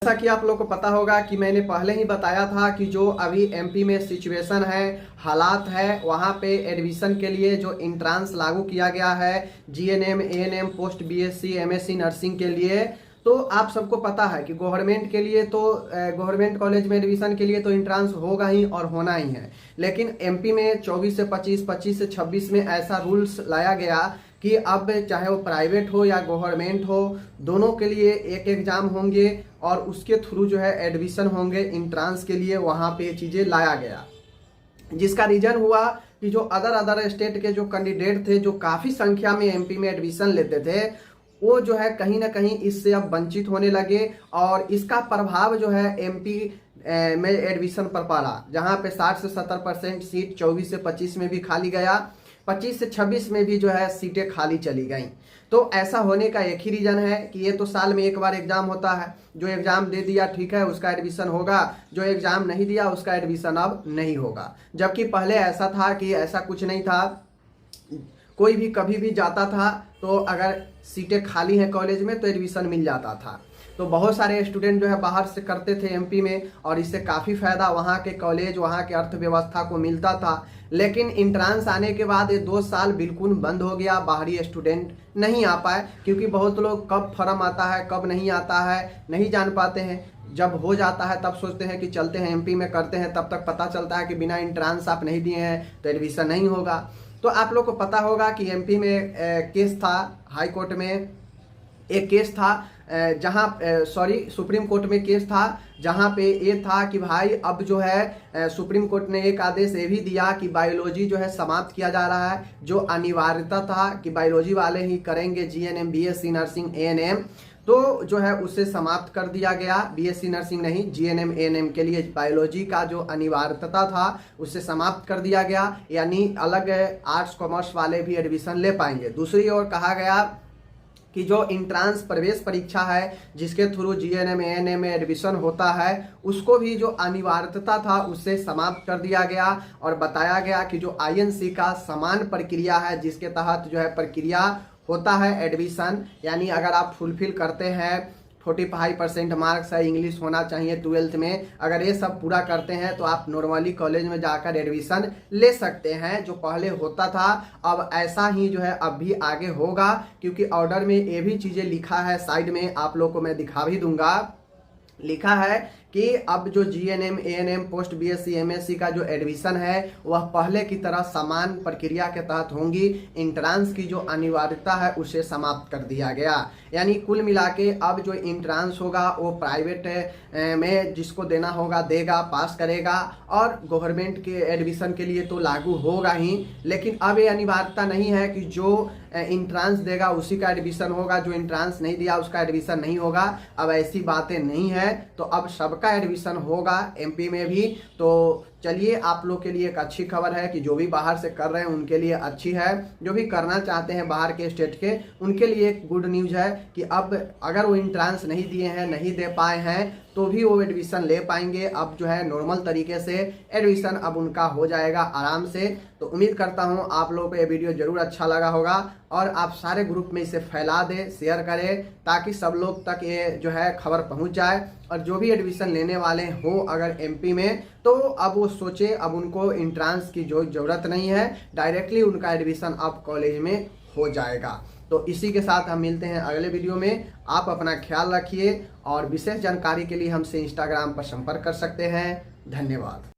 जैसा कि आप लोग को पता होगा कि मैंने पहले ही बताया था कि जो अभी एमपी में सिचुएशन है, हालात है, वहाँ पे एडमिशन के लिए जो इंट्रांस लागू किया गया है GNM ANM post BSc MSc nursing के लिए, तो आप सबको पता है कि गवर्नमेंट के लिए तो गवर्नमेंट कॉलेज में एडमिशन के लिए तो इंट्रांस होगा ही और होना ही है। लेकिन एमपी में 24 से 25, 25 से 26 में ऐसा रूल्स लाया गया कि अब चाहे वो प्राइवेट हो या गवर्नमेंट हो, दोनों के लिए एक एग्जाम होंगे और उसके थ्रू जो है एडमिशन होंगे इंट्रांस के लिए। वहाँ पे ये चीज़ें लाया गया, जिसका रीजन हुआ कि जो अदर स्टेट के जो कैंडिडेट थे जो काफ़ी संख्या में एमपी में एडमिशन लेते थे, वो जो है कहीं ना कहीं इससे अब वंचित होने लगे और इसका प्रभाव जो है एमपी में एडमिशन पर पड़ा, जहाँ पे 60 से 70% सीट 24 से 25 में भी खाली गया, 25 से 26 में भी जो है सीटें खाली चली गई। तो ऐसा होने का एक ही रीज़न है कि ये तो साल में एक बार एग्ज़ाम होता है, जो एग्ज़ाम दे दिया ठीक है उसका एडमिशन होगा, जो एग्ज़ाम नहीं दिया उसका एडमिशन अब नहीं होगा। जबकि पहले ऐसा था कि ऐसा कुछ नहीं था, कोई भी कभी भी जाता था तो अगर सीटें खाली हैं कॉलेज में तो एडमिशन मिल जाता था। तो बहुत सारे स्टूडेंट जो है बाहर से करते थे एमपी में और इससे काफ़ी फ़ायदा वहाँ के कॉलेज वहाँ के अर्थव्यवस्था को मिलता था। लेकिन इंट्रांस आने के बाद ये 2 साल बिल्कुल बंद हो गया, बाहरी स्टूडेंट नहीं आ पाए, क्योंकि बहुत लोग कब फॉर्म आता है कब नहीं आता है नहीं जान पाते हैं। जब हो जाता है तब सोचते हैं कि चलते हैं एमपी में करते हैं, तब तक पता चलता है कि बिना इंट्रांस आप नहीं दिए हैं तो एडमिशन नहीं होगा। तो आप लोग को पता होगा कि एमपी में केस था, हाई कोर्ट में एक केस था, सुप्रीम कोर्ट में केस था, जहां पे ये था कि भाई अब जो है सुप्रीम कोर्ट ने एक आदेश ये भी दिया कि बायोलॉजी जो है समाप्त किया जा रहा है। जो अनिवार्यता था कि बायोलॉजी वाले ही करेंगे जीएनएम बीएससी नर्सिंग एएनएम, तो जो है उसे समाप्त कर दिया गया। बीएससी नर्सिंग नहीं, जीएनएम एएनएम के लिए बायोलॉजी का जो अनिवार्यता था उसे समाप्त कर दिया गया, यानी अलग आर्ट्स कॉमर्स वाले भी एडमिशन ले पाएंगे। दूसरी ओर कहा गया कि जो इंट्रांस प्रवेश परीक्षा है जिसके थ्रू जीएनएम एएनएम में एडमिशन होता है, उसको भी जो अनिवार्यता था उससे समाप्त कर दिया गया और बताया गया कि जो आईएनसी का समान प्रक्रिया है जिसके तहत जो है प्रक्रिया होता है एडमिशन, यानी अगर आप फुलफिल करते हैं 45% मार्क्स है, इंग्लिश होना चाहिए 12th में, अगर ये सब पूरा करते हैं तो आप नॉर्मली कॉलेज में जाकर एडमिशन ले सकते हैं, जो पहले होता था। अब ऐसा ही जो है अब भी आगे होगा, क्योंकि ऑर्डर में ये भी चीज़ें लिखा है, साइड में आप लोग को मैं दिखा भी दूंगा, लिखा है कि अब जो GNM ANM post BSc MSc का जो एडमिशन है वह पहले की तरह समान प्रक्रिया के तहत होंगी। इंट्रांस की जो अनिवार्यता है उसे समाप्त कर दिया गया, यानी कुल मिला के अब जो इंट्रांस होगा वो प्राइवेट में जिसको देना होगा देगा, पास करेगा, और गवर्नमेंट के एडमिशन के लिए तो लागू होगा ही। लेकिन अब ये अनिवार्यता नहीं है कि जो इंट्रांस देगा उसी का एडमिशन होगा, जो इंट्रांस नहीं दिया उसका एडमिशन नहीं होगा। अब ऐसी बातें नहीं है, तो अब सबका एडमिशन होगा एमपी में भी। तो चलिए आप लोग के लिए एक अच्छी खबर है कि जो भी बाहर से कर रहे हैं उनके लिए अच्छी है, जो भी करना चाहते हैं बाहर के स्टेट के उनके लिए एक गुड न्यूज़ है कि अब अगर वो इंट्रांस नहीं दिए हैं, नहीं दे पाए हैं, तो भी वो एडमिशन ले पाएंगे। अब जो है नॉर्मल तरीके से एडमिशन अब उनका हो जाएगा आराम से। तो उम्मीद करता हूँ आप लोगों को ये वीडियो ज़रूर अच्छा लगा होगा और आप सारे ग्रुप में इसे फैला दें, शेयर करें, ताकि सब लोग तक ये जो है खबर पहुँच जाए। और जो भी एडमिशन लेने वाले हो अगर एमपी में, तो अब वो सोचे, अब उनको इंट्रांस की जो ज़रूरत नहीं है, डायरेक्टली उनका एडमिशन अब कॉलेज में हो जाएगा। तो इसी के साथ हम मिलते हैं अगले वीडियो में। आप अपना ख्याल रखिए और विशेष जानकारी के लिए हमसे इंस्टाग्राम पर संपर्क कर सकते हैं। धन्यवाद।